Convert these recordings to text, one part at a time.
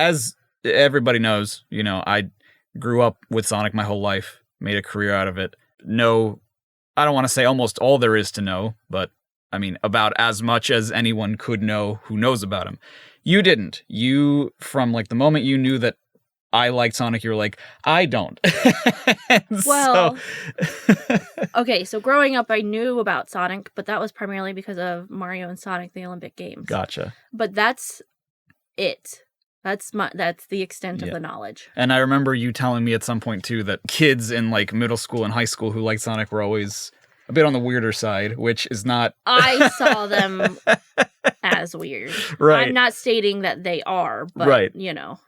as everybody knows, you know, I grew up with Sonic my whole life, made a career out of it. Know, I don't want to say almost all there is to know, but I mean, about as much as anyone could know who knows about him. You didn't. You, from like the moment you knew that I liked Sonic, you were like, I don't. Well, okay, so growing up, I knew about Sonic, but that was primarily because of Mario and Sonic, the Olympic Games. Gotcha. But that's it. That's the extent of the knowledge. And I remember you telling me at some point, too, that kids in like middle school and high school who liked Sonic were always a bit on the weirder side, which is not... I saw them as weird. Right. I'm not stating that they are, but, you know.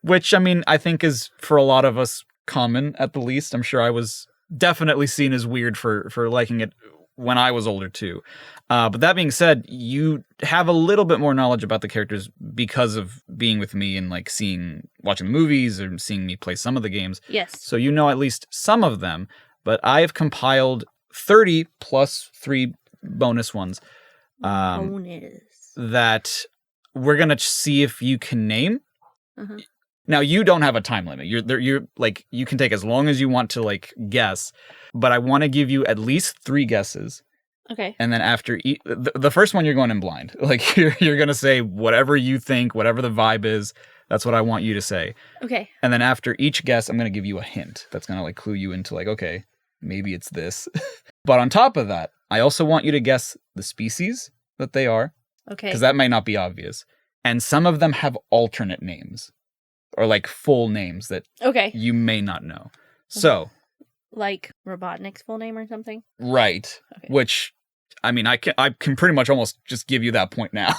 Which, I mean, I think is, for a lot of us, common, at the least. I'm sure I was definitely seen as weird for liking it when I was older, too. But that being said, you have a little bit more knowledge about the characters because of being with me and, like, watching the movies or seeing me play some of the games. Yes. So you know at least some of them. But I have compiled 30 plus 3 bonus ones that we're going to see if you can name. Uh-huh. Now, you don't have a time limit. You're like, you can take as long as you want to like guess, but I want to give you at least 3 guesses. Okay. And then after the first one, you're going in blind. Like you're going to say whatever you think, whatever the vibe is. That's what I want you to say. Okay. And then after each guess, I'm going to give you a hint. That's going to like clue you into like, okay, maybe it's this. But on top of that, I also want you to guess the species that they are. Okay. Because that might not be obvious. And some of them have alternate names or like full names that you may not know. So. Like Robotnik's full name or something? Right. Okay. Which, I mean, I can pretty much almost just give you that point now.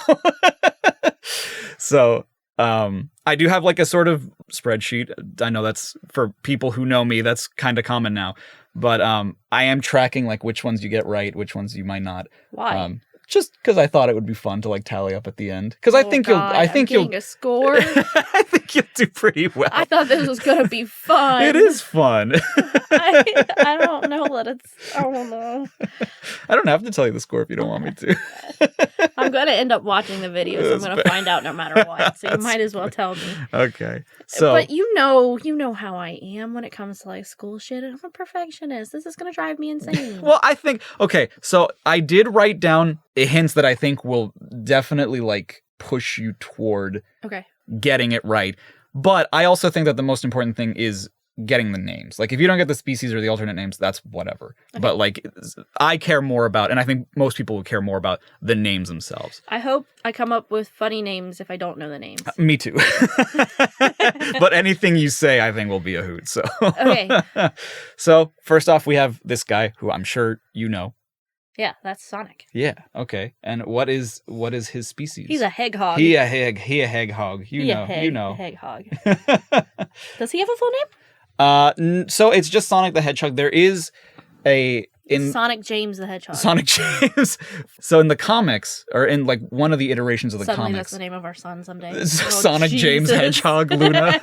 So, I do have like a sort of spreadsheet. I know that's for people who know me, that's kind of common now. But I am tracking like which ones you get right, which ones you might not. Why? Just because I thought it would be fun to like tally up at the end. Because I think you'll a score. I think you'll do pretty well. I thought this was gonna be fun. It is fun. I don't know that it's. I don't know. I don't have to tell you the score if you don't want me to. I'm gonna end up watching the video, so I'm gonna find out no matter what. So you might as well tell me. Okay. So, but you know how I am when it comes to like school shit. I'm a perfectionist. This is gonna drive me insane. Well, I think so I did write down hints that I think will definitely like push you toward getting it right. But I also think that the most important thing is getting the names. Like if you don't get the species or the alternate names, that's whatever. Okay. But like I care more about, and I think most people would care more about the names themselves. I hope I come up with funny names if I don't know the names. Me too. But anything you say, I think will be a hoot. So okay. So first off, we have this guy who I'm sure you know. Yeah, that's Sonic. Yeah, okay. And what is his species? He's a Hedgehog. He a Hedgehog. You know. Hedgehog. Does he have a full name? So it's just Sonic the Hedgehog. There is Sonic James the Hedgehog. Sonic James. So in the comics, or in like one of the iterations of the Suddenly comics. That's the name of our son someday. Sonic James Hedgehog Luna.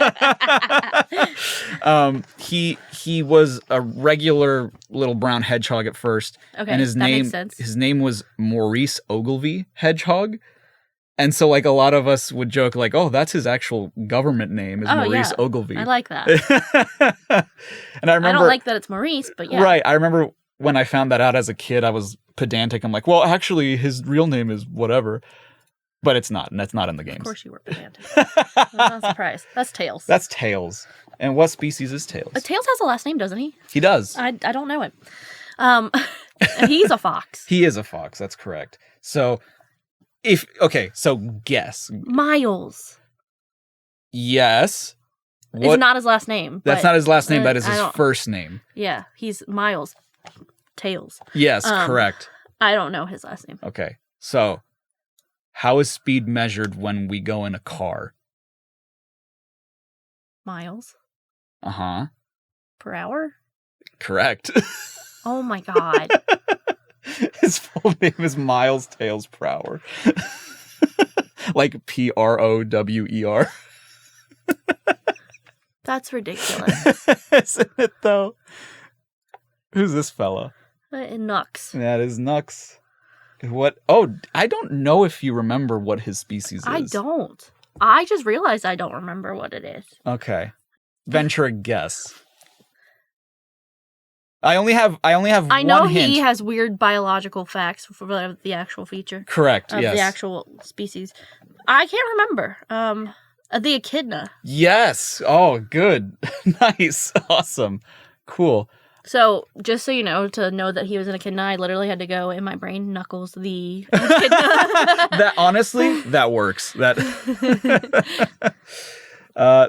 He was a regular little brown hedgehog at first. Okay, and makes sense. His name was Maurice Ogilvy Hedgehog. And so, like, a lot of us would joke, like, oh, that's his actual government name, is Maurice Ogilvy. I like that. And I remember... I don't like that it's Maurice, but yeah. Right. I remember when I found that out as a kid, I was pedantic. I'm like, well, actually, his real name is whatever. But it's not, and that's not in the games. Of course you were pedantic. I'm not surprised. That's Tails. That's Tails. And what species is Tails? Tails has a last name, doesn't he? He does. I don't know it. He's a fox. He is a fox. That's correct. So... so guess. Miles. Yes. It's not his last name. That's not his last name. That is his first name. Yeah, he's Miles. Tails. Yes, correct. I don't know his last name. Okay, so how is speed measured when we go in a car? Miles. Uh-huh. Per hour? Correct. Oh my god. His full name is Miles Tails per hour. Like PROWER. That's ridiculous. Isn't it, though? Who's this fella? Nux. That is Nux. What? Oh, I don't know if you remember what his species is. I don't. I just realized I don't remember what it is. Okay. Venture a guess. I only have I know one hint. he has weird biological facts for the actual feature. Correct, of yes. the actual species. I can't remember. The echidna. Yes. Oh, good. Nice. Awesome. Cool. So, just so you know, to know that he was an echidna, I literally had to go in my brain, Knuckles the echidna. That honestly, that works. That.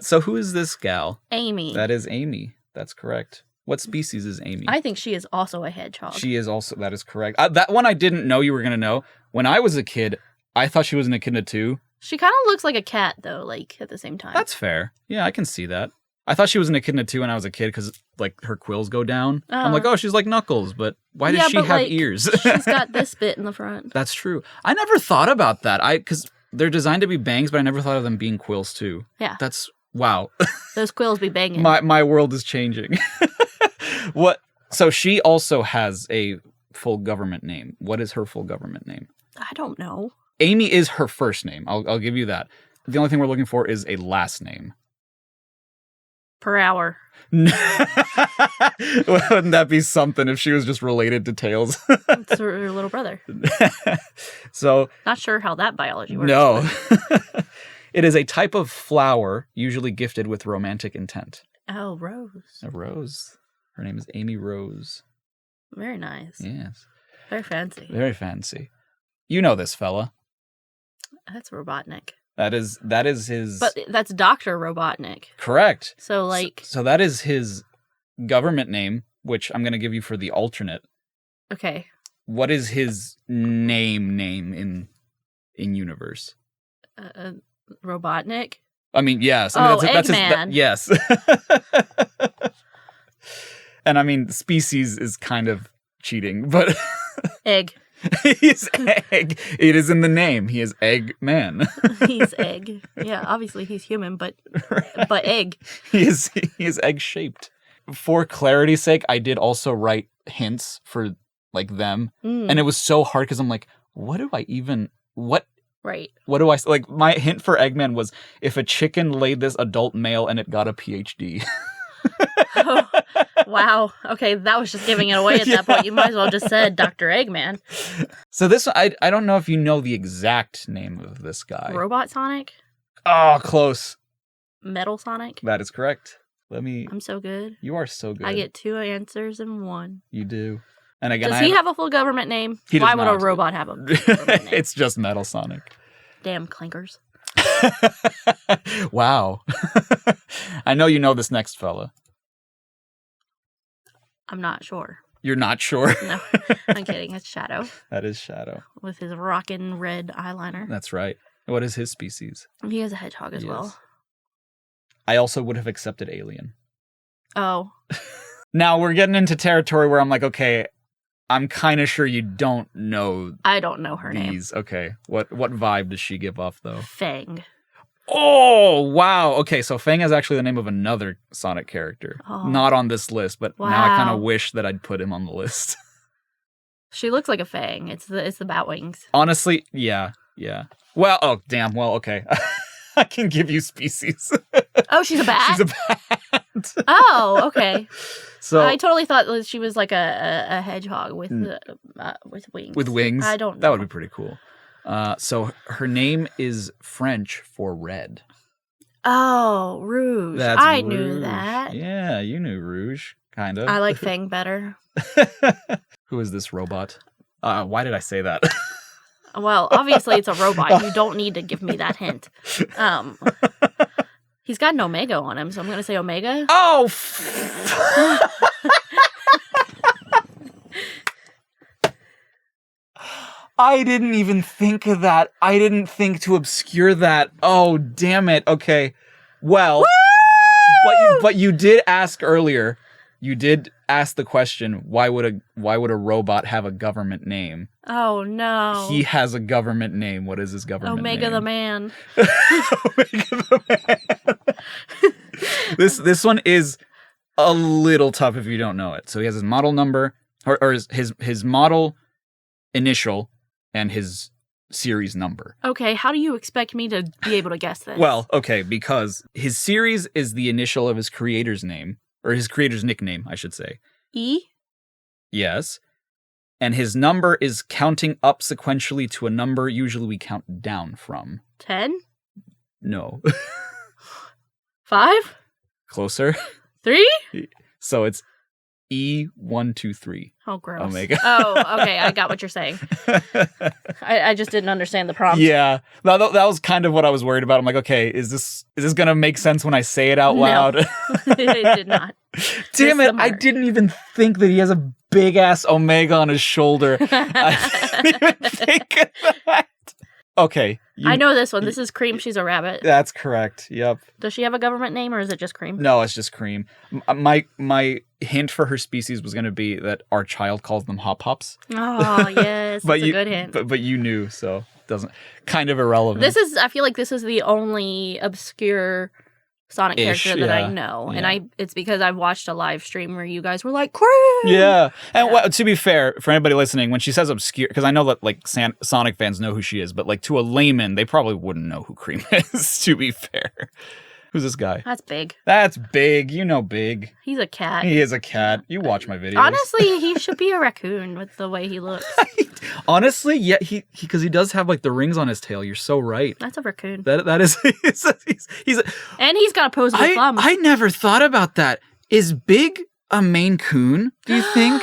So who is this gal? Amy. That is Amy. That's correct. What species is Amy? I think she is also a hedgehog. She is also, that is correct. That one I didn't know you were going to know. When I was a kid, I thought she was an echidna too. She kind of looks like a cat, though, like, at the same time. That's fair. Yeah, I can see that. I thought she was an echidna too when I was a kid because, like, her quills go down. I'm like, oh, she's like Knuckles, but why does she have ears? She's got this bit in the front. That's true. I never thought about that. Because they're designed to be bangs, but I never thought of them being quills too. Yeah. That's, wow. Those quills be banging. My world is changing. What? So she also has a full government name. What is her full government name? I don't know. Amy is her first name. I'll give you that. The only thing we're looking for is a last name. Per hour. Wouldn't that be something if she was just related to Tails? It's her little brother. So not sure how that biology works. No. It is a type of flower usually gifted with romantic intent. Oh, Rose. A rose. Her name is Amy Rose. Very nice. Yes. Very fancy. Very fancy. You know this fella. That's Robotnik. That is his... But that's Dr. Robotnik. Correct. So, like... So that is his government name, which I'm going to give you for the alternate. Okay. What is his name in universe? Robotnik? I mean, yes. I mean, that's EGGMAN. Yes. And I mean, species is kind of cheating, but... Egg. He's egg. It is in the name. He is Eggman. He's egg. Yeah, obviously he's human, but egg. He is egg-shaped. For clarity's sake, I did also write hints for, like, them. And it was so hard because I'm like, what do I even... What... Right. What do I... Like, my hint for Eggman was if a chicken laid this adult male and it got a PhD. Oh, wow. Okay, that was just giving it away at that point. You might as well just said Dr. Eggman. So this, I don't know if you know the exact name of this guy. Robot Sonic? Oh, close. Metal Sonic? That is correct. I'm so good. You are so good. I get 2 answers in 1. You do. And again, does he have a full government name? Why would a robot have a government name? It's just Metal Sonic. Damn clinkers. Wow. I know you know this next fella. I'm not sure. You're not sure? No, I'm kidding. It's Shadow. That is Shadow. With his rockin' red eyeliner. That's right. What is his species? He is a hedgehog as well. I also would have accepted alien. Oh. Now we're getting into territory where I'm like, okay, I'm kind of sure you don't know. I don't know her name. Okay. What vibe does she give off, though? Fang. Oh, wow. Okay, so Fang is actually the name of another Sonic character. Oh. Not on this list, but now I kind of wish that I'd put him on the list. She looks like a Fang. It's the bat wings. Honestly, yeah. Well, oh, damn. Well, okay. I can give you species. Oh, she's a bat? She's a bat. Oh, okay. So I totally thought she was like a hedgehog with wings. With wings? I don't know. That would be pretty cool. So her name is French for red. Oh, Rouge. That's I Rouge. Knew that. Yeah, you knew Rouge, kind of. I like Fang better. Who is this robot? Why did I say that? Well, obviously it's a robot. You don't need to give me that hint. He's got an Omega on him, so I'm going to say Omega. Oh! I didn't even think of that. I didn't think to obscure that. Oh, damn it. Okay. Well, but you did ask earlier. You did ask the question, why would a robot have a government name? Oh, no. He has a government name. What is his government Omega name? the Man. Omega the Man. This one is a little tough if you don't know it. So he has his model number, or his model initial, and his series number. Okay, how do you expect me to be able to guess this? Well, okay, because his series is the initial of his creator's name, or his creator's nickname, I should say. E? Yes. And his number is counting up sequentially to a number usually we count down from. 10? No. 5? Closer. 3? So it's E123. Oh, gross. Omega. Oh, okay. I got what you're saying. I just didn't understand the prompt. Yeah. That was kind of what I was worried about. I'm like, okay, is this going to make sense when I say it out loud? No, it did not. Damn it. I didn't even think that he has a big-ass Omega on his shoulder. I didn't even think of that. Okay. I know this one. This is Cream. She's a rabbit. That's correct. Yep. Does she have a government name, or is it just Cream? No, it's just Cream. My hint for her species was going to be that our child calls them hop hops. Oh, yes. That's a good hint. But you knew, so doesn't kind of irrelevant. I feel like this is the only obscure Sonic character that I know. Yeah. And it's because I've watched a live stream where you guys were like, Cream! Yeah. And to be fair, for anybody listening, when she says obscure, because I know that like Sonic fans know who she is, but like to a layman, they probably wouldn't know who Cream is, to be fair. Who's this guy? That's Big. That's Big. You know Big. He's a cat. He is a cat. You watch my videos. Honestly, he should be a raccoon with the way he looks. Honestly, yeah, because he does have like the rings on his tail. You're so right. That's a raccoon. That is and he's got opposable thumbs. I never thought about that. Is Big a Maine Coon, do you think?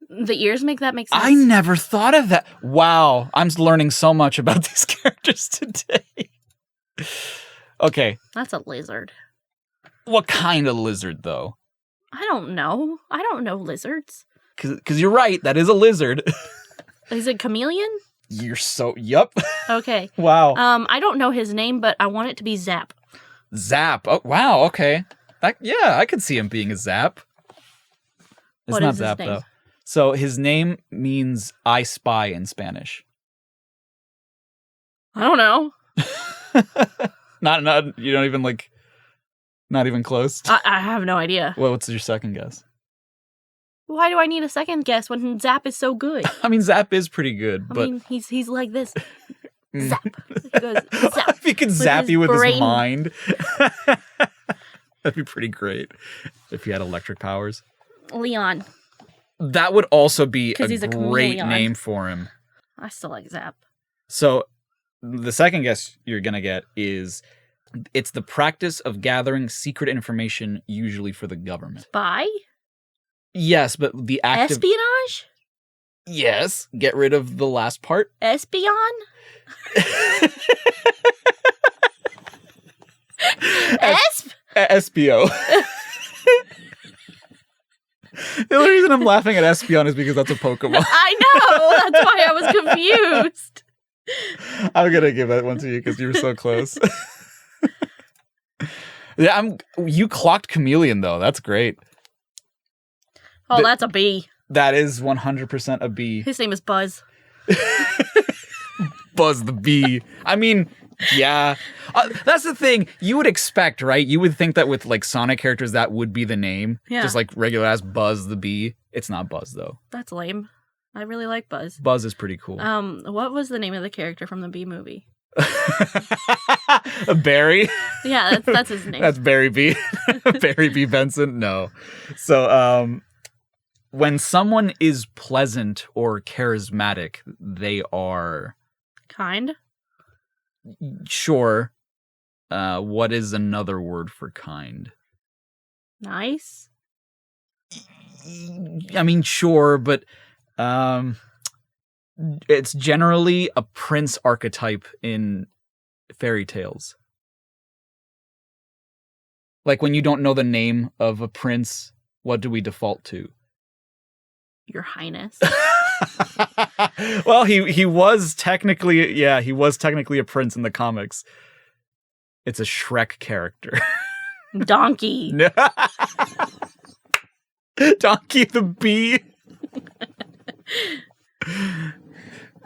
The ears make sense. I never thought of that. Wow, I'm learning so much about these characters today. Okay. That's a lizard. What kind of lizard, though? I don't know. I don't know lizards. Because you're right, that is a lizard. Is it chameleon? Yup. Okay. Wow. I don't know his name, but I want it to be Zap. Zap. Oh, wow, okay. I could see him being a Zap. It's not Zap, though. So his name means I spy in Spanish. I don't know. Not you don't even like, not even close. I have no idea. Well, what's your second guess? Why do I need a second guess when Zap is so good? I mean, Zap is pretty good, but... I mean, he's like this. Zap. He goes, zap. If he could zap you with his mind. That'd be pretty great if he had electric powers. Leon. That would also be a great chameleon. name for him. I still like Zap. So, the second guess you're going to get is... It's the practice of gathering secret information, usually for the government. Spy? Yes, but the act of... Espionage? Yes. Get rid of the last part. Espion? ESPIO. The only reason I'm laughing at Espion is because that's a Pokemon. I know! That's why I was confused. I'm going to give that one to you because you were so close. Yeah, you clocked Chameleon, though. That's great. Oh, that's a B. That is 100% a B. His name is Buzz. Buzz the Bee. I mean, yeah. That's the thing. You would expect, right? You would think that with like Sonic characters, that would be the name. Yeah. Just like regular ass Buzz the Bee. It's not Buzz, though. That's lame. I really like Buzz. Buzz is pretty cool. What was the name of the character from the Bee movie? Barry? Yeah, that's his name. That's Barry B. Barry B. Benson? No. So, when someone is pleasant or charismatic, they are... Kind? Sure. What is another word for kind? Nice? I mean, sure, but it's generally a prince archetype in fairy tales. Like when you don't know the name of a prince, what do we default to? Your Highness. Well, he was technically a prince in the comics. It's a Shrek character. Donkey. Donkey the Bee.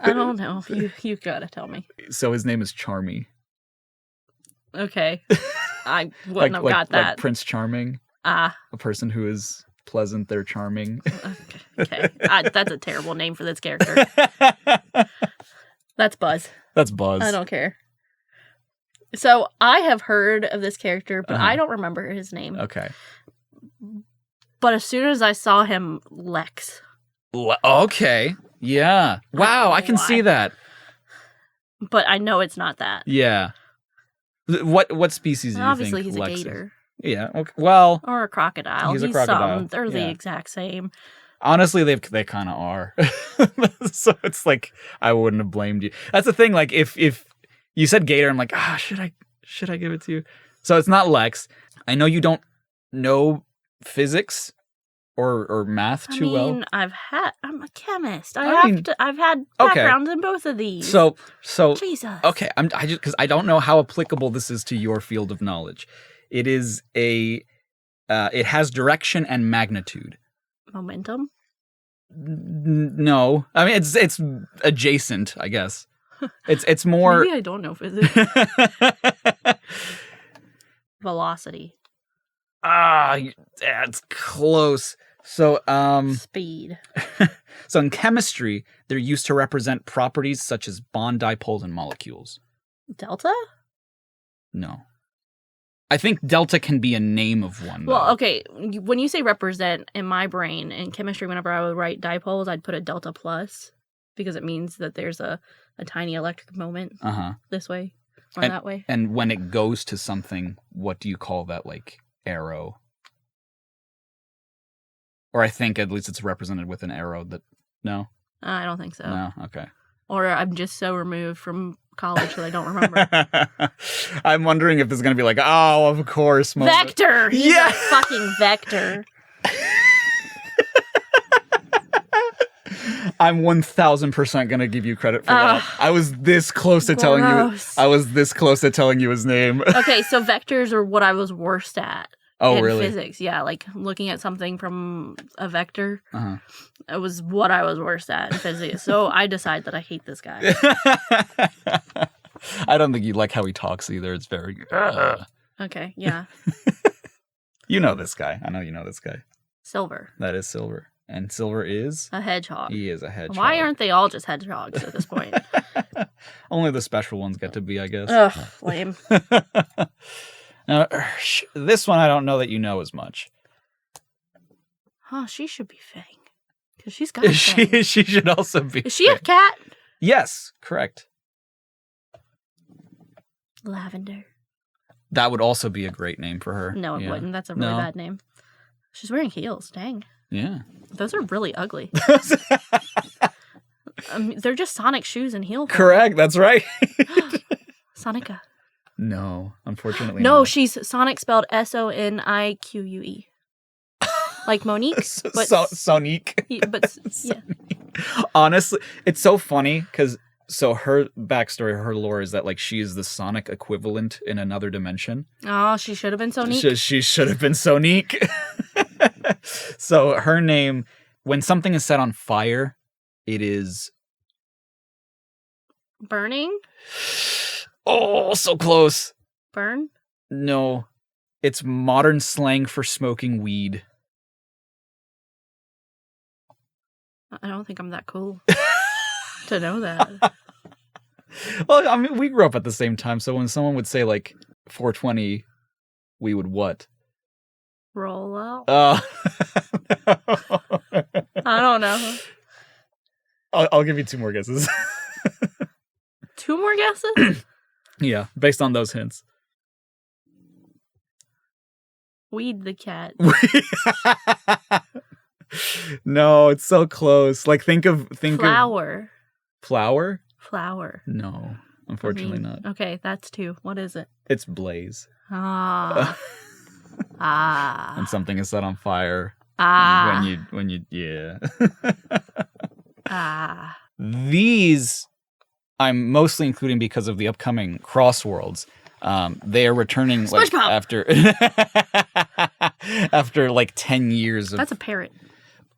I don't know. You gotta tell me. So his name is Charmy. Okay. I wouldn't have got that. Like Prince Charming. A person who is pleasant, they're charming. Okay. That's a terrible name for this character. That's Buzz. That's Buzz. I don't care. So I have heard of this character, but I don't remember his name. Okay. But as soon as I saw him, Lex. Okay. Yeah. Wow, I can see that. But I know it's not that. Yeah. What species do you Obviously, think he's Lex a gator. Is? Yeah. Okay. Well. Or a crocodile. He's a crocodile. They're the exact same. Honestly, they kind of are. So it's like I wouldn't have blamed you. That's the thing. Like if you said gator, I'm like, should I give it to you? So it's not Lex. I know you don't know physics or math too well. I'm a chemist. I've had backgrounds in both of these. So Jesus. Okay, because I don't know how applicable this is to your field of knowledge. It is it has direction and magnitude. Momentum? No, I mean it's adjacent, I guess. It's more. Maybe I don't know physics. Velocity. It's close. So speed. So in chemistry, they're used to represent properties such as bond dipoles and molecules. Delta? No. I think delta can be a name of one. Well, though. Okay. When you say represent, in my brain, in chemistry, whenever I would write dipoles, I'd put a delta plus because it means that there's a tiny electric moment this way or that way. And when it goes to something, what do you call that, like, arrow? Or I think at least it's represented with an arrow that... No? I don't think so. No? Okay. Or I'm just so removed from college that I don't remember. I'm wondering if this is going to be like, oh, of course. Vector! He's a fucking vector. I'm 1,000% going to give you credit for that. I was this close to telling you. I was this close to telling you his name. Okay, so vectors are what I was worst at. Oh, in really? Physics, yeah, like looking at something from a vector. It was what I was worst at in physics. So I decide that I hate this guy. I don't think you like how he talks either. It's very... Okay, yeah. You know this guy. I know you know this guy. Silver. That is Silver. And Silver is? A hedgehog. He is a hedgehog. Why aren't they all just hedgehogs at this point? Only the special ones get to be, I guess. Ugh, lame. Now, this one I don't know that you know as much. Huh, she should be Fang. Because she's got a fang. She should also be. Is she a cat? Yes, correct. Lavender. That would also be a great name for her. No, it wouldn't. That's a really bad name. She's wearing heels. Dang. Yeah. Those are really ugly. They're just Sonic shoes and heel. Correct. That's right. Sonica. No, unfortunately No, not. she's Sonic spelled Sonique. Like Monique, but Sonique. But yeah. Honestly, it's so funny because her backstory, her lore is that like she is the Sonic equivalent in another dimension. Oh, she should have been Sonique. She should have been Sonique. So her name, when something is set on fire, it is burning. Oh, so close. Burn? No, it's modern slang for smoking weed. I don't think I'm that cool to know that. Well, I mean, we grew up at the same time, so when someone would say, like, 420, we would what? Roll out? No. I don't know. I'll give you 2 more guesses. 2 more guesses? Yeah, based on those hints. Weed the cat. No, it's so close. Like think of flower. Flower? Flower. No, unfortunately not. Okay, that's 2. What is it? It's blaze. Ah. And something is set on fire. When you yeah. These I'm mostly including because of the upcoming Crossworlds. They are returning like after like 10 years of... That's a parrot.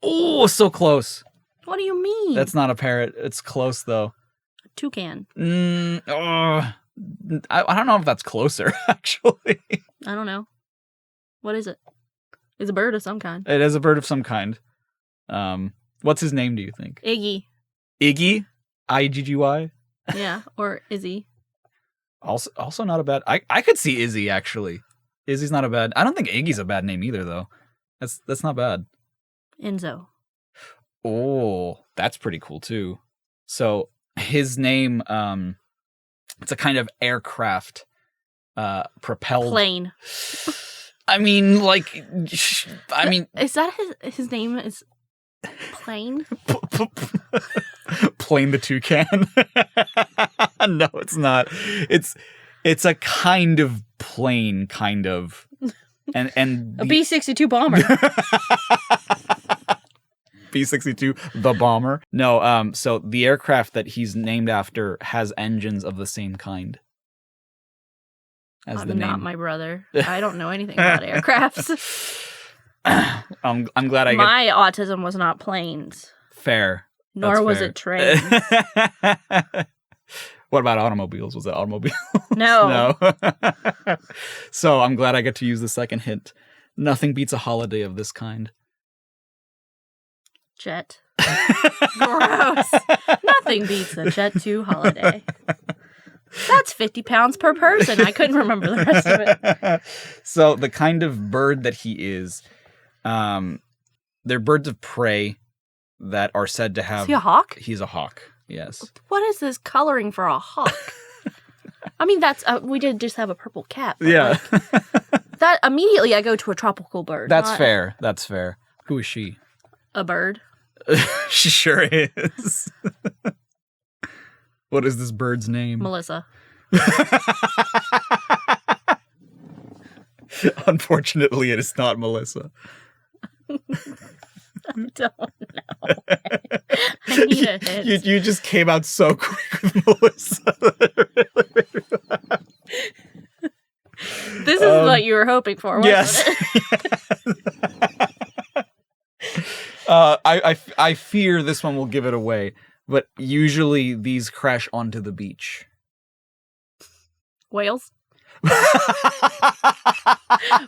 Oh, so close. What do you mean? That's not a parrot. It's close though. Toucan. I don't know if that's closer, actually. I don't know. What is it? It's a bird of some kind. It is a bird of some kind. What's his name, do you think? Iggy. Iggy? Iggy? Yeah, or Izzy. Also not a bad. I could see Izzy actually. Izzy's not a bad. I don't think Iggy's a bad name either though. That's not bad. Enzo. Oh, that's pretty cool too. So his name, it's a kind of aircraft, propelled plane. I mean, is that his name? Is Plane? Plane the Toucan? No, it's not. It's a kind of plane, kind of, and a B-62 bomber. B-62, the bomber. No, so the aircraft that he's named after has engines of the same kind. As the name. Not my brother. I don't know anything about aircrafts. I'm glad my autism was not planes. Fair. Nor was it trains. What about automobiles? Was it automobile? No. No. So I'm glad I get to use the second hint. Nothing beats a holiday of this kind. Jet. Gross. Nothing beats a Jet 2 holiday. That's 50 pounds per person. I couldn't remember the rest of it. So the kind of bird that he is, they're birds of prey that are said to have... Is he a hawk? He's a hawk, yes. What is this coloring for a hawk? I mean, that's we did just have a purple cat. Yeah. That immediately I go to a tropical bird. That's fair. That's fair. Who is she? A bird. She sure is. What is this bird's name? Melissa. Unfortunately, it is not Melissa. I don't know. I need a hint. You just came out so quick with Melissa. This is what you were hoping for, wasn't yes. it? I fear this one will give it away, but usually these crash onto the beach. Whales?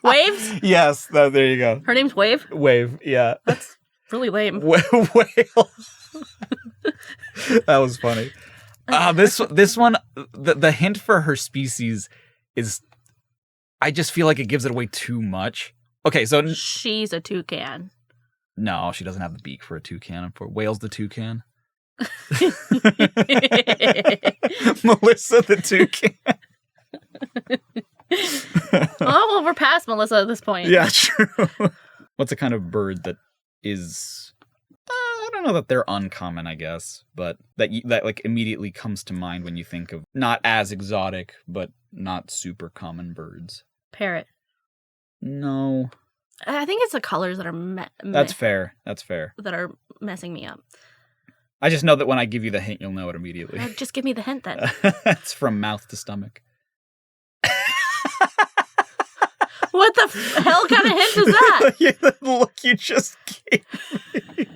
Waves? Yes, there you go. Her name's Wave? Wave, yeah. That's really lame. Whale. That was funny. This one, the hint for her species is, I just feel like it gives it away too much. Okay, so... She's a toucan. No, she doesn't have the beak for a toucan. For Whale's the toucan. Melissa the toucan. Oh, well, we're past Melissa at this point. Yeah, true. What's a kind of bird that is... I don't know that they're uncommon, I guess, but that like immediately comes to mind when you think of not as exotic, but not super common birds. Parrot. No. I think it's the colors that are... That's fair. That's fair. That are messing me up. I just know that when I give you the hint, you'll know it immediately. Just give me the hint then. It's from mouth to stomach. What the hell kind of hint is that? Yeah, the look you just gave me.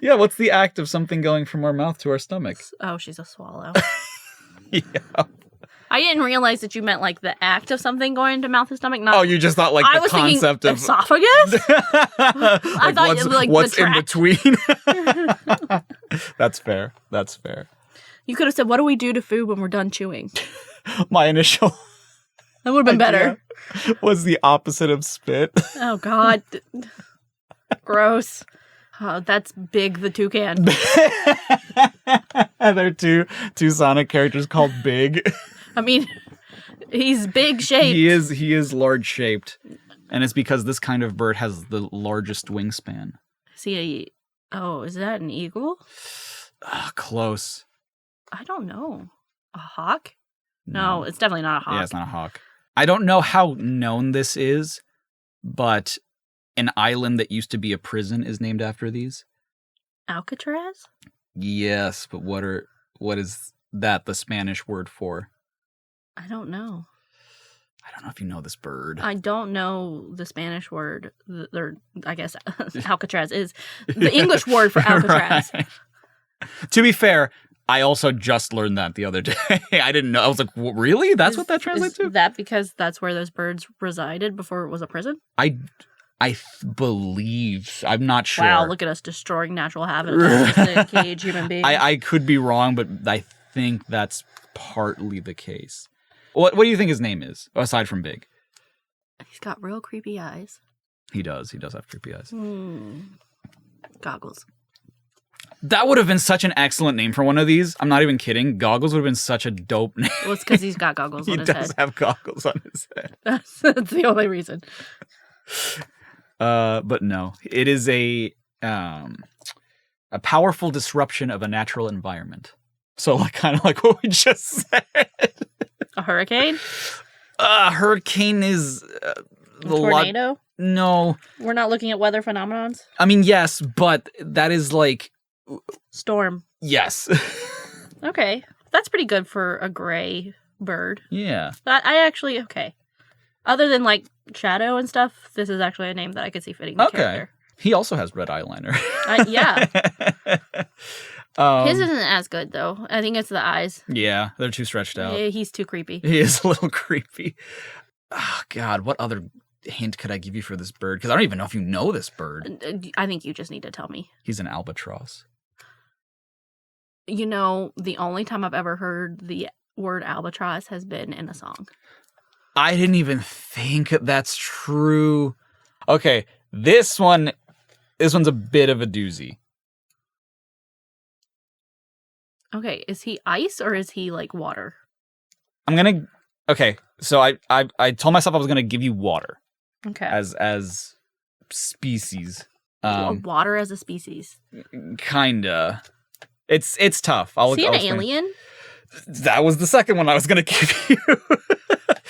Yeah, what's the act of something going from our mouth to our stomach? Oh, she's a swallow. Yeah. I didn't realize that you meant like the act of something going to mouth and stomach. Not, oh, you just thought like the concept of esophagus. I thought what's, it was like what's the in between. That's fair. That's fair. You could have said, "What do we do to food when we're done chewing?" My initial. That would have been better. Was the opposite of spit. Oh God, gross. Oh, that's Big the toucan. There are two Sonic characters called Big. I mean, he's big shaped. He is large shaped, and it's because this kind of bird has the largest wingspan. Is that an eagle? Close. I don't know. A hawk? No, it's definitely not a hawk. Yeah, it's not a hawk. I don't know how known this is, but an island that used to be a prison is named after these. Alcatraz? Yes, but what is that the Spanish word for? I don't know. I don't know if you know this bird. I don't know the Spanish word. I guess Alcatraz is the English word for Alcatraz. Right. To be fair, I also just learned that the other day. I didn't know. I was like, really? That's what that translates to? Is that because that's where those birds resided before it was a prison? I believe. I'm not sure. Wow, look at us destroying natural habitats to cage human beings. I could be wrong, but I think that's partly the case. What do you think his name is, aside from big? He's got real creepy eyes. He does. He does have creepy eyes. Goggles. That would have been such an excellent name for one of these. I'm not even kidding. Goggles would have been such a dope name. Well, it's because he's got goggles on his head. He does have goggles on his head. That's the only reason. But no. It is a powerful disruption of a natural environment. So kind of like what we just said. A hurricane? Hurricane is... a tornado? No. We're not looking at weather phenomenons? I mean, yes, but that is like... Storm. Yes. Okay. That's pretty good for a gray bird. Yeah. I actually... Okay. Other than like shadow and stuff, this is actually a name that I could see fitting the character. He also has red eyeliner. Yeah. His isn't as good, though. I think it's the eyes. Yeah, they're too stretched out. Yeah, he's too creepy. He is a little creepy. Oh, God, what other hint could I give you for this bird? Because I don't even know if you know this bird. I think you just need to tell me. He's an albatross. You know, the only time I've ever heard the word albatross has been in a song. I didn't even think that's true. Okay, this one's a bit of a doozy. Okay, is he ice or is he like water? Okay, so I told myself I was gonna give you water. Okay. As species. Water as a species. Kinda. It's tough. Is he an alien? That was the second one I was gonna give you.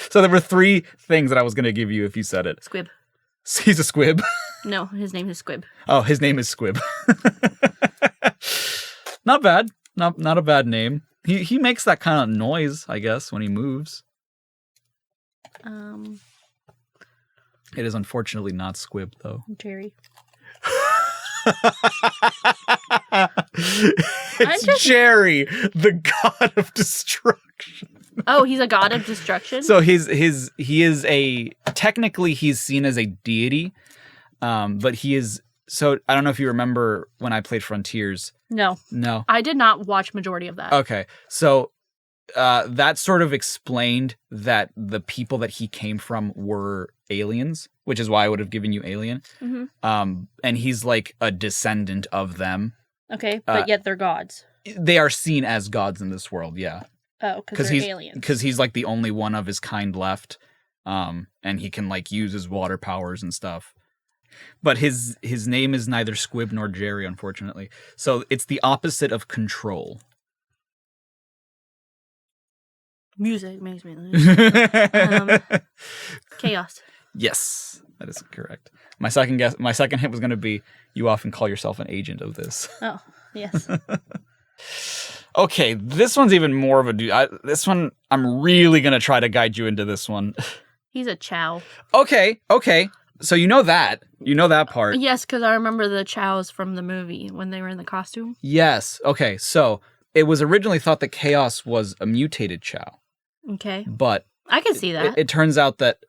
So there were 3 things that I was gonna give you if you said it. Squib. He's a squib. No, his name is Squib. Oh, his name is Squib. Not bad. Not a bad name. He makes that kind of noise, I guess, when he moves. It is unfortunately not Squib, though. Jerry. It's Jerry, the god of destruction. Oh, he's a god of destruction? So he is technically he's seen as a deity, but he is. So I don't know if you remember when I played Frontiers. No. I did not watch majority of that. Okay. So that sort of explained that the people that he came from were aliens, which is why I would have given you alien. Mm-hmm. And he's like a descendant of them. Okay, but yet they're gods. They are seen as gods in this world, yeah. Oh, because they're aliens. Because he's like the only one of his kind left. And he can like use his water powers and stuff. But his name is neither Squib nor Jerry, unfortunately. So it's the opposite of control. Music makes me lose. Chaos. Yes, that is correct. My second hint was going to be you often call yourself an agent of this. Oh, yes. Okay, this one's even more of a this one, I'm really going to try to guide you into this one. He's a chow. Okay. So you know that part. Yes, because I remember the chows from the movie when they were in the costume. Yes. Okay, so it was originally thought that Chaos was a mutated chow. Okay. But I can see that. It turns out that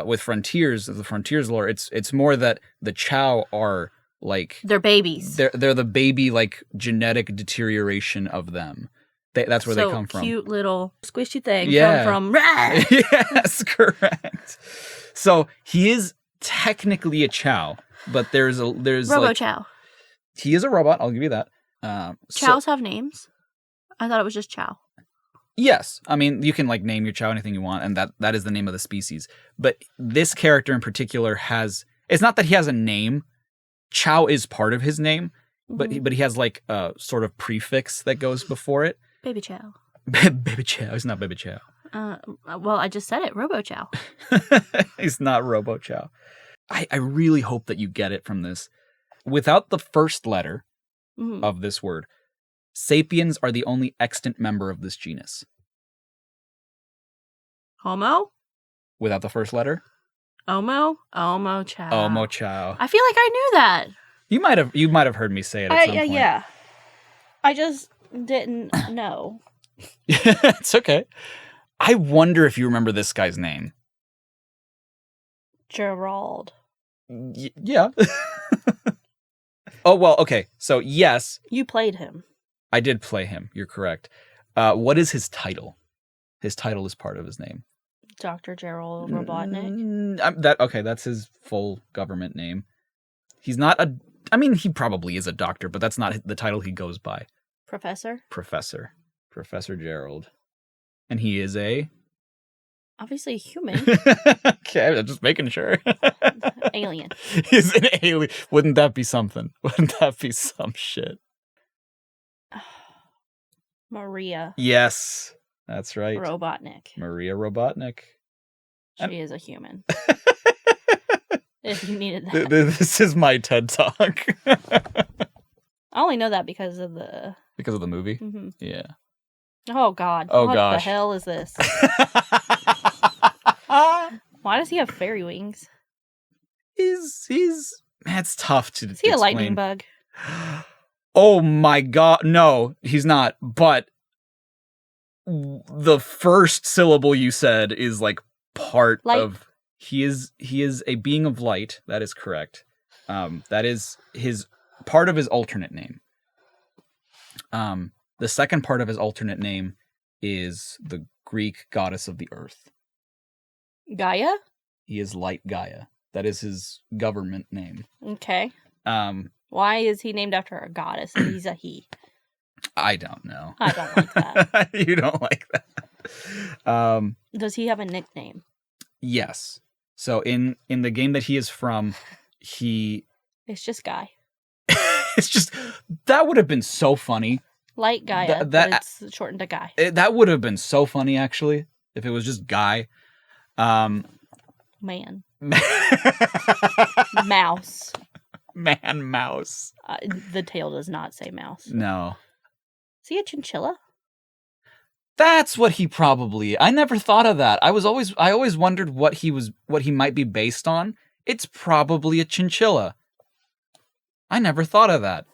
with Frontiers, the Frontiers lore, it's more that the chow are like they're babies. They're the baby like genetic deterioration of them. That's where they come from. Cute little squishy thing. Yeah. From Yes, correct. So he is technically a chow, but there's Robo-chow. He is a robot. I'll give you that. Chows have names. I thought it was just chow. Yes, I mean you can like name your chow anything you want, and that is the name of the species. But this character in particular it's not that he has a name. Chow is part of his name, but he has like a sort of prefix that goes before it. Baby chow. Baby chow. He's not baby chow. Well, I just said it. Robo chow. He's not Robo Chow. I really hope that you get it from this. Without the first letter of this word, sapiens are the only extant member of this genus. Homo? Without the first letter? Omochao. Omochao. I feel like I knew that. You might have heard me say it at some point. Yeah. I just didn't know. It's okay. I wonder if you remember this guy's name. Gerald. Yeah. Oh, well, okay. So, yes. You played him. I did play him. You're correct. What is his title? His title is part of his name. Dr. Gerald Robotnik. Okay, that's his full government name. He's not a... I mean, he probably is a doctor, but that's not the title he goes by. Professor? Professor. Professor Gerald. And he is a... Obviously a human. Okay, I'm just making sure. Alien. He's an alien. Wouldn't that be something? Wouldn't that be some shit? Maria. Yes, that's right. Robotnik. Maria Robotnik. She is a human. If you needed that. This is my TED Talk. I only know that because of the... Because of the movie? Mm-hmm. Yeah. Oh, God. Oh, what gosh. the hell is this? Why does he have fairy wings? It's tough to Is he a lightning bug? Oh my god, no, he's not. But the first syllable you said is like part light. Of... He is a being of light. That is correct. That is his part of his alternate name. The second part of his alternate name is the Greek goddess of the earth. Gaia? He is Light Gaia. That is his government name. Okay. Why is he named after a goddess and he's a he? I don't know. I don't like that. You don't like that. Does he have a nickname? Yes. So in the game that he is from, he... It's just Guy. It's just... That would have been so funny. Light Gaia, but it's shortened to Guy. That would have been so funny, actually, if it was just Guy. Man. Mouse. Man mouse. The tail does not say mouse. No. Is he a chinchilla? That's what he probably... I never thought of that. I always wondered what he might be based on. It's probably a chinchilla. I never thought of that.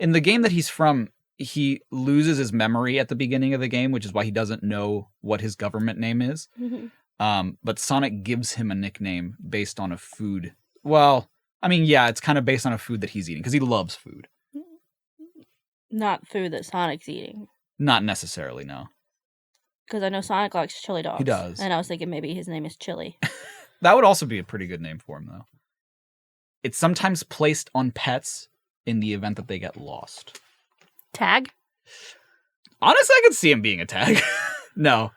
In the game that he's from, he loses his memory at the beginning of the game, which is why he doesn't know what his government name is. Mm-hmm. But Sonic gives him a nickname based on a food. Well, I mean, yeah, it's kind of based on a food that he's eating, because he loves food. Not food that Sonic's eating. Not necessarily, no. Because I know Sonic likes chili dogs. He does. And I was thinking maybe his name is Chili. That would also be a pretty good name for him, though. It's sometimes placed on pets in the event that they get lost. Tag? Honestly, I could see him being a tag. No.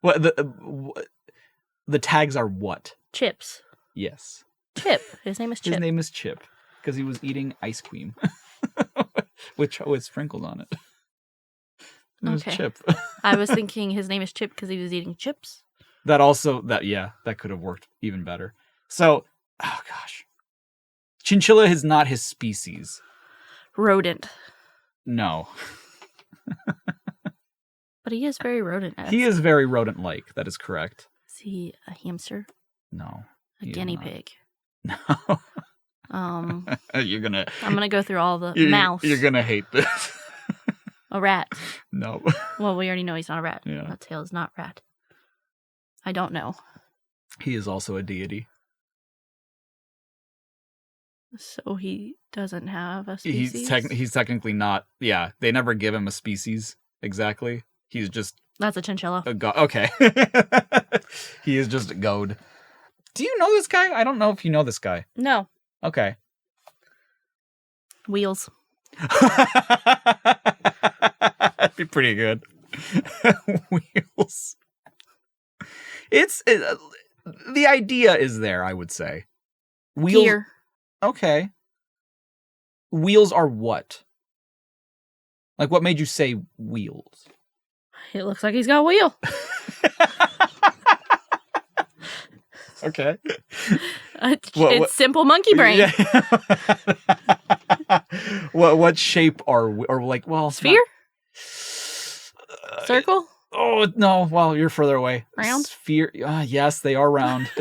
What the tags are what? Chips. Yes. Chip. His name is Chip. His name is Chip. Because he was eating ice cream. With sprinkles on it. It was Chip. I was thinking his name is Chip because he was eating chips. That could have worked even better. So, oh gosh. Chinchilla is not his species. Rodent. No. But he is very rodent-esque. He is very rodent-like. That is correct. Is he a hamster? No. A guinea pig? No. I'm gonna go through all the mouse. You're gonna hate this. A rat. No. Well, we already know he's not a rat. Yeah. That tail is not rat. I don't know. He is also a deity. So he doesn't have a species? He's technically not. Yeah, they never give him a species exactly. He's just... That's a chinchilla. A god. Okay. He is just a goad. Do you know this guy? I don't know if you know this guy. No. Okay. Wheels. That'd be pretty good. Wheels. The idea is there, I would say. Wheels. Gear. Okay. Wheels are what? Like, what made you say wheels? It looks like he's got a wheel. Okay. It's simple monkey brain. Yeah. What shape are we, or like, well, sphere? Circle? Oh, no. Well, you're further away. Round? Sphere. Yes, they are round.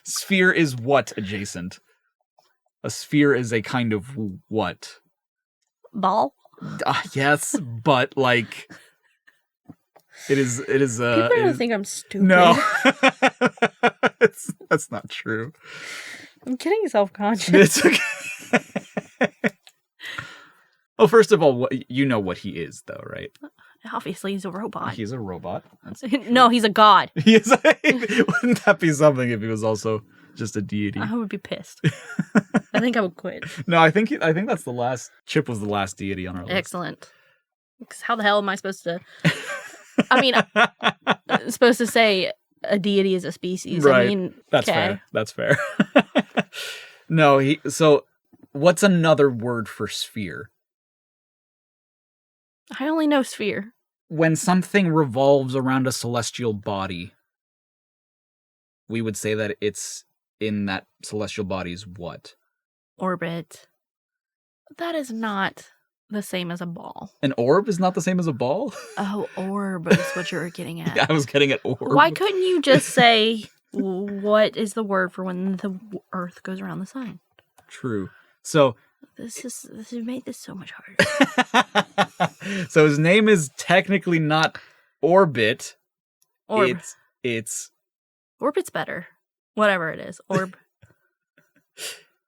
Sphere is what adjacent? A sphere is a kind of what? Ball? Yes, but like... It is. People are gonna think I'm stupid. No. That's not true. I'm getting self-conscious. It's okay. Well, first of all, you know what he is, though, right? Obviously, he's a robot. He's a robot. No, he's a god. Wouldn't that be something if he was also just a deity? I would be pissed. I think I would quit. No, I think that's the last. Chip was the last deity on our list. Excellent. Because how the hell am I supposed to? I mean, I'm supposed to say a deity is a species. Right. I mean, that's fair. That's fair. No, So, what's another word for sphere? I only know sphere. When something revolves around a celestial body, we would say that it's in that celestial body's what? Orbit. That is not the same as a ball. An orb is not the same as a ball? Oh, orb is what you were getting at. Yeah, I was getting at orb. Why couldn't you just say, what is the word for when the Earth goes around the sun? True. So... This has made this so much harder. So his name is technically not Orbit. Orb. It's... Orbit's better. Whatever it is. Orb.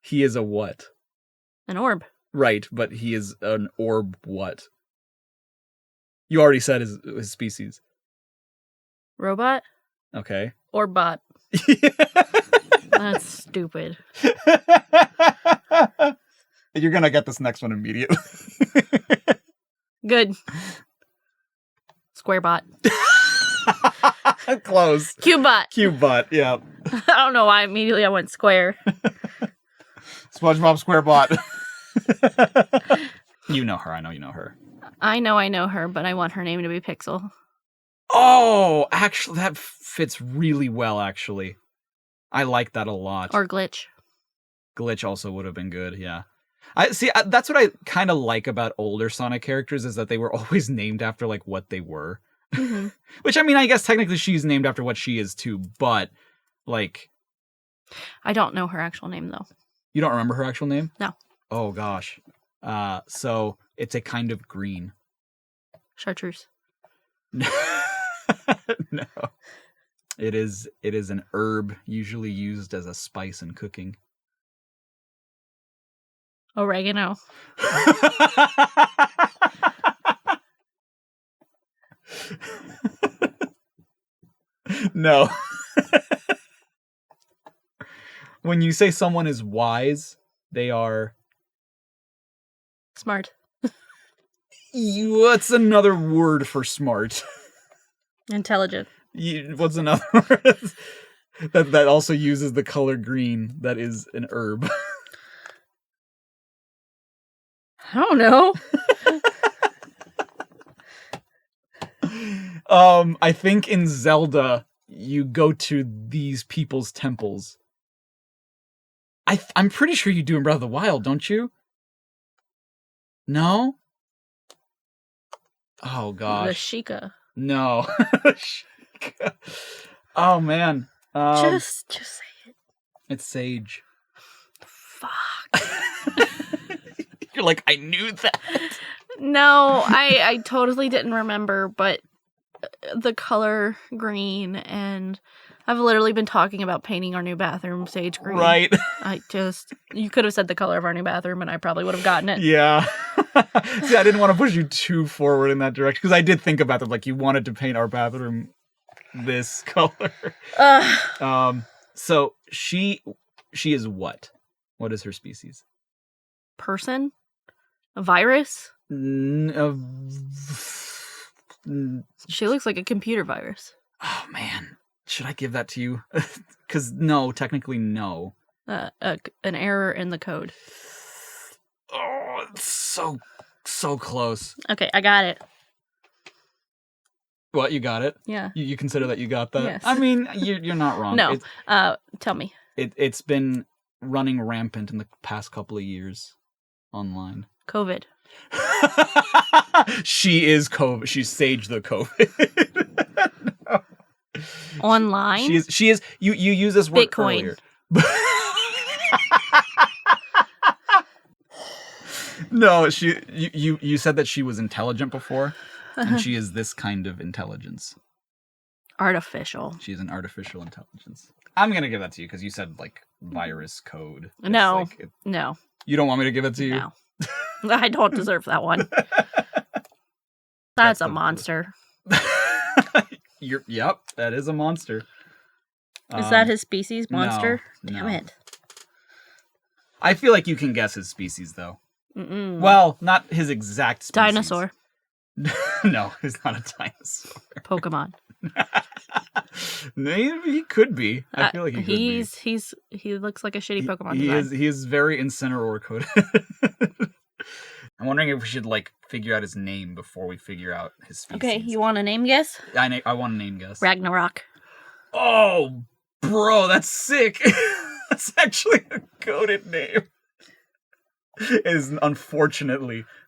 He is a what? An orb. Right, but he is an orb what? You already said his species. Robot? Okay. Orbot. That's stupid. You're gonna get this next one immediately. Good. Squarebot. Close. CUBOT. CUBOT, yeah. I don't know why immediately I went square. SpongeBob SquareBot. You know her. I know you know her. I know her, but I want her name to be Pixel. Oh, actually, that fits really well, actually. I like that a lot. Or Glitch. Glitch also would have been good, yeah. That's what I kind of like about older Sonic characters, is that they were always named after, like, what they were. Mm-hmm. Which, I mean, I guess technically she's named after what she is, too, but, like... I don't know her actual name, though. You don't remember her actual name? No. Oh, gosh. So, it's a kind of green. Chartreuse. No. It is an herb usually used as a spice in cooking. Oregano. No. When you say someone is wise, they are... Smart. What's another word for smart? Intelligent. What's another word that also uses the color green that is an herb? I don't know. I think in Zelda, you go to these people's temples. I'm pretty sure you do in Breath of the Wild, don't you? No? Oh, gosh. The Sheikah. No. Oh, man. Just say it. It's Sage. Fuck. You're like, I knew that. No, I totally didn't remember, but the color green, and I've literally been talking about painting our new bathroom sage green. Right. You could have said the color of our new bathroom and I probably would have gotten it. Yeah. See, I didn't want to push you too forward in that direction, because I did think about that, like, you wanted to paint our bathroom this color. So she is what? What is her species? Person? A virus? She looks like a computer virus. Oh, man. Should I give that to you? Because no, technically no. An error in the code. Oh, it's so close. Okay, I got it. What, you got it? Yeah. You consider that you got that? Yes. I mean, you're not wrong. No. Tell me. It's been running rampant in the past couple of years online. COVID. She is COVID. She's Sage the COVID. No. Online? She is. You use this word Bitcoin. Earlier. No, you said that she was intelligent before, and she is this kind of intelligence. Artificial. She's an artificial intelligence. I'm going to give that to you because you said, like, virus code. No. Like, no. You don't want me to give it to you? No. I don't deserve that one. That's a monster. Yep, that is a monster. Is that his species, monster? No, Damn it. I feel like you can guess his species, though. Well, not his exact species. Dinosaur. No, he's not a dinosaur. Pokemon. Maybe he could be. I feel like he could be. He looks like a shitty Pokemon design. He is very Incineroar coded. I'm wondering if we should, like, figure out his name before we figure out his species. Okay, you want a name guess? I want a name guess. Ragnarok. Oh, bro, that's sick. That's actually a coded name. It is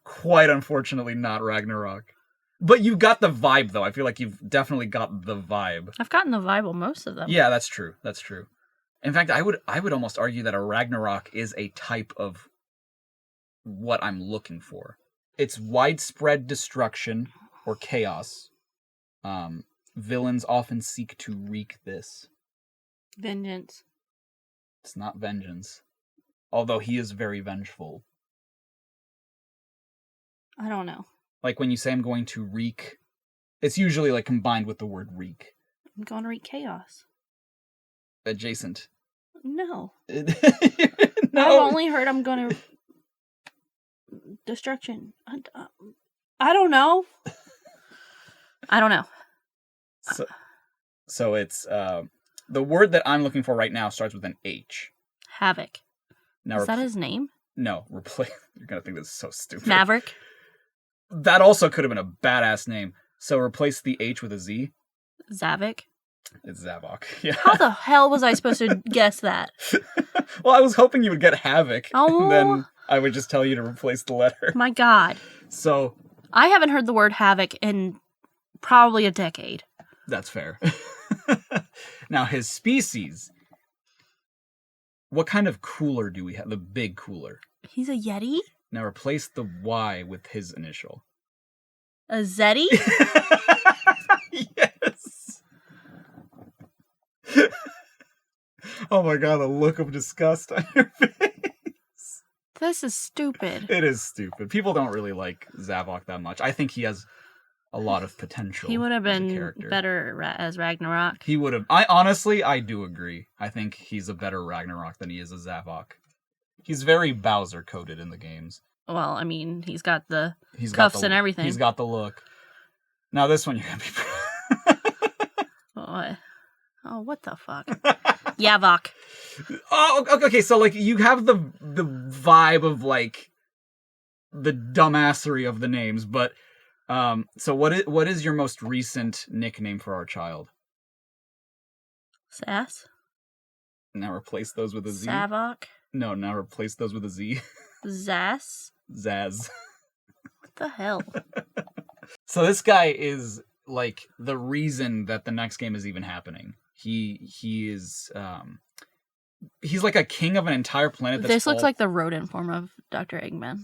quite unfortunately not Ragnarok. But you got the vibe, though. I feel like you've definitely got the vibe. I've gotten the vibe on most of them. Yeah, that's true. That's true. In fact, I would almost argue that a Ragnarok is a type of what I'm looking for. It's widespread destruction or chaos. Villains often seek to wreak this. Vengeance. It's not vengeance. Although he is very vengeful. I don't know. Like when you say I'm going to wreak, it's usually like combined with the word wreak. I'm going to wreak chaos. Adjacent. No. No. I've only heard I'm going to... Destruction. I don't know. I don't know. So it's... the word that I'm looking for right now starts with an H. Havoc. Now is that his name? No. Replace... You're going to think this is so stupid. Maverick? That also could have been a badass name. So replace the H with a Z. ZAVOK? It's ZAVOK. Yeah. How the hell was I supposed to guess that? Well, I was hoping you would get Havoc. Oh. And then I would just tell you to replace the letter. My God. So. I haven't heard the word havoc in probably a decade. That's fair. Now, his species. What kind of cooler do we have? The big cooler. He's a Yeti? Now replace the Y with his initial. A Zeddy? Yes. Oh my God, the look of disgust on your face. This is stupid. It is stupid. People don't really like ZAVOK that much. I think he has a lot of potential. He would have been better as Ragnarok. He would have. I do agree. I think he's a better Ragnarok than he is a ZAVOK. He's very Bowser coded in the games. Well, I mean, he's got the cuffs and everything. He's got the look. Now this one you're gonna be. What? Oh, what the fuck? Yavok. Oh, okay. So like you have the vibe of like the dumbassery of the names, but so what is your most recent nickname for our child? Sass. Now replace those with a Z. Zavok. No, now replace those with a Z. ZAZZ. ZAZZ. What the hell? So this guy is like the reason that the next game is even happening. He is he's like a king of an entire planet. This looks like the rodent form of Dr. Eggman.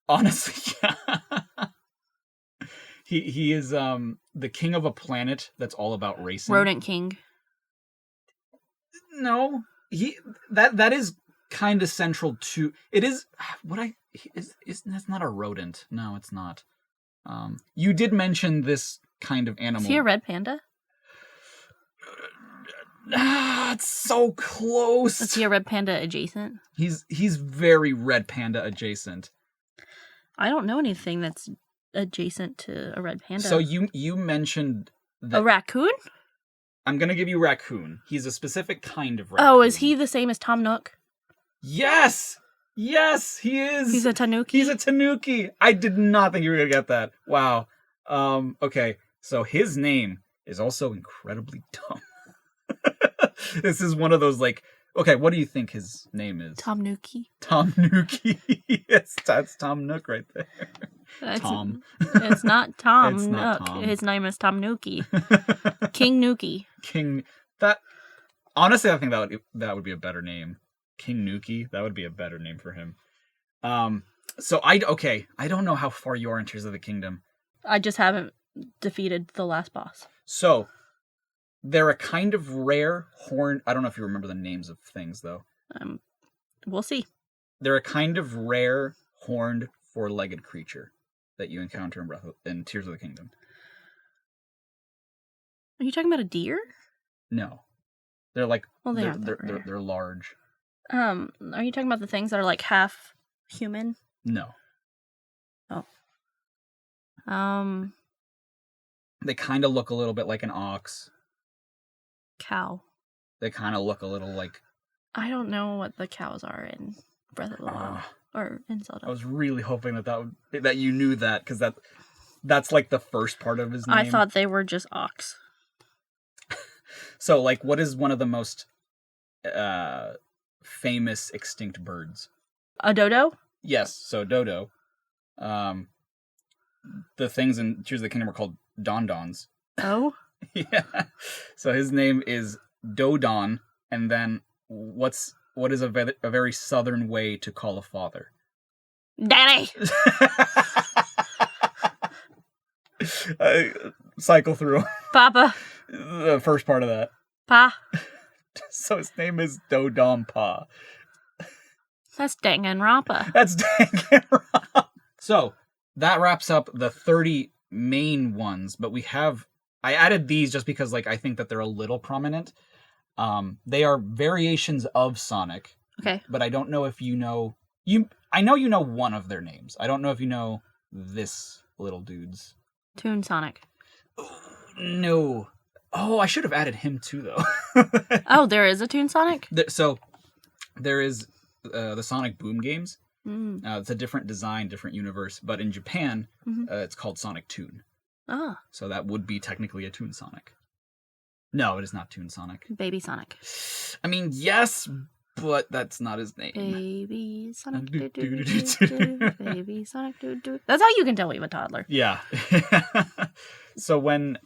Honestly, yeah. He is the king of a planet that's all about racing. Rodent king. No, that is kind of central to it. Is that's not a rodent? No, it's not. You did mention this kind of animal. Is he a red panda? It's so close. Is he a red panda adjacent? He's very red panda adjacent. I don't know anything that's adjacent to a red panda. So you mentioned that... A raccoon? I'm gonna give you raccoon. He's a specific kind of raccoon. Oh, is he the same as Tom Nook? Yes! Yes, he is! He's a tanuki? He's a tanuki! I did not think you were gonna get that. Wow. Okay, so his name is also incredibly dumb. This is one of those, like... Okay, what do you think his name is? Tom Nookie. Tom Nookie. Yes, that's Tom Nook right there. Tom. It's not Tom It's Nook. not Tom. His name is Tom Nookie. King Nookie. That... Honestly, I think that would be a better name. King Nookie. That would be a better name for him. So I don't know how far you are in Tears of the Kingdom. I just haven't defeated the last boss. So, They're a kind of rare horned... I don't know if you remember the names of things, though. We'll see. They're a kind of rare horned four-legged creature that you encounter in Tears of the Kingdom. Are you talking about a deer? No. They're like... Well, they're large. Are you talking about the things that are like half human? No. Oh. They kind of look a little bit like an ox. Cow. They kind of look a little like... I don't know what the cows are in Breath of the Wild. Or in Zelda. I was really hoping that you knew that, because that's like the first part of his name. I thought they were just ox. So, like, what is one of the most famous extinct birds? A dodo? Yes, so dodo. The things in Tears of the Kingdom are called dondons. Oh? Yeah. So his name is Dodon, and then what is a very southern way to call a father? Daddy! Cycle through. Papa. The first part of that. Pa. So his name is Dodon Pa. That's Danganronpa. That's Danganronpa. So that wraps up the 30 main ones, but I added these just because I think that they're a little prominent. They are variations of Sonic. Okay. But I don't know if you know... I know you know one of their names. I don't know if you know this little dude's. Toon Sonic. No. Oh, I should have added him too, though. Oh, there is a Toon Sonic? So, there is the Sonic Boom games. It's a different design, different universe. But in Japan, it's called Sonic Toon. Ah. So that would be technically a Toon Sonic. No, it is not Toon Sonic. Baby Sonic. I mean, yes, but that's not his name. Baby Sonic. Baby Sonic. That's how you can tell we have a toddler. Yeah. So when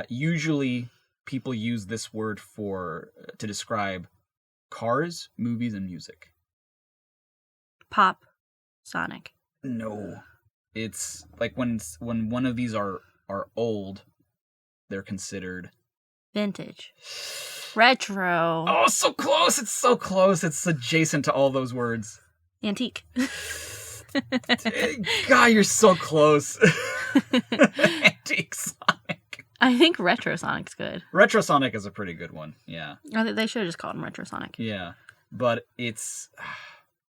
usually people use this word to describe cars, movies, and music. Pop Sonic. No. It's like when one of these are old, they're considered vintage. Retro. Oh, so close. It's so close. It's adjacent to all those words. Antique. God, you're so close. Antique Sonic. I think Retro Sonic's good. Retro Sonic is a pretty good one. Yeah. I think they should have just called him Retro Sonic. Yeah. But it's...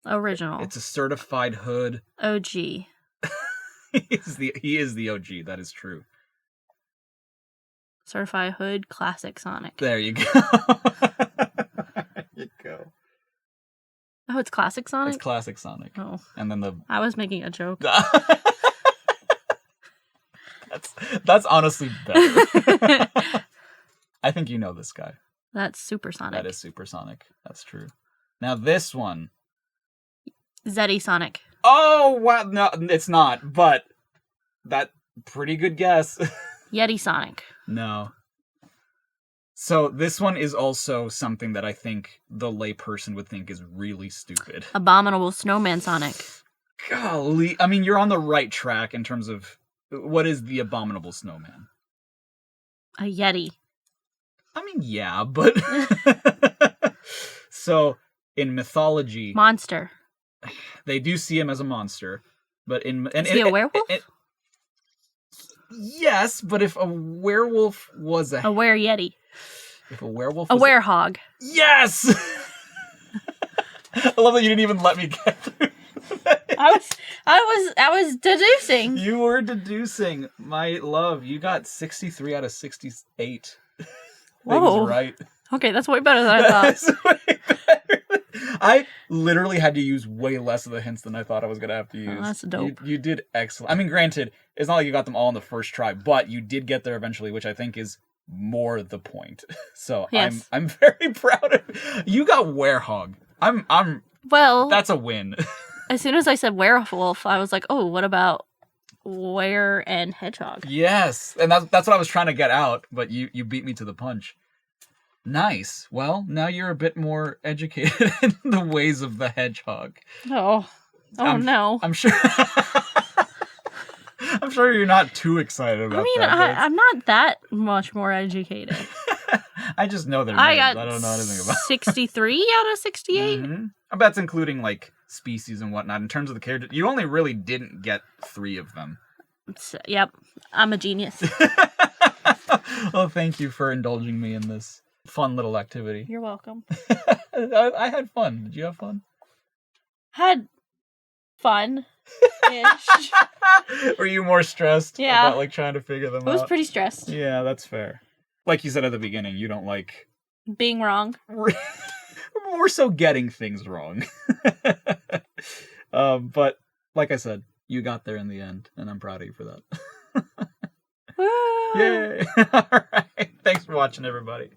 original. It's a certified hood. OG. He is the OG. That is true. Certified hood, classic Sonic. There you go. There you go. Oh, it's classic Sonic? It's classic Sonic. Oh. And then I was making a joke. That's honestly better. I think you know this guy. That's Supersonic. That is Supersonic. That's true. Now this one. Zeddy Sonic. Oh, wow. No, it's not, but that pretty good guess. Yeti Sonic. No. So this one is also something that I think the layperson would think is really stupid. Abominable Snowman Sonic. Golly. I mean, you're on the right track in terms of what is the Abominable Snowman? A Yeti. I mean, yeah, but... So, in mythology... Monster. They do see him as a monster, but is he a werewolf? Yes, but if a werewolf was a were-yeti. If a werewolf was... a werehog. Yes! I love that you didn't even let me get through. I was deducing. You were deducing, my love. You got 63 out of 68. Whoa. Right. Okay, that's way better than I thought. That's way better. I literally had to use way less of the hints than I thought I was going to have to use. Oh, that's dope. You did excellent. I mean, granted, it's not like you got them all in the first try, but you did get there eventually, which I think is more the point. So yes. I'm very proud of you. Got Werehog. Well, that's a win. As soon as I said werewolf, I was like, oh, what about were and hedgehog? Yes, and that's what I was trying to get out, but you beat me to the punch. Nice. Well, now you're a bit more educated in the ways of the hedgehog. Oh no. I'm sure. I'm sure you're not too excited about that. I mean, I'm not that much more educated. I just know they're nerds. I don't know anything about 63 out of 68. Mm-hmm. That's including like species and whatnot. In terms of the character, you only really didn't get 3 of them. Yep, I'm a genius. Well, thank you for indulging me in this fun little activity. You're welcome. I had fun. Did you have fun? Had fun. Were you more stressed about like trying to figure them out? I was pretty stressed. Yeah, that's fair. Like you said at the beginning, you don't like being wrong. More so getting things wrong. But like I said, you got there in the end, and I'm proud of you for that. Yay! All right. Thanks for watching, everybody.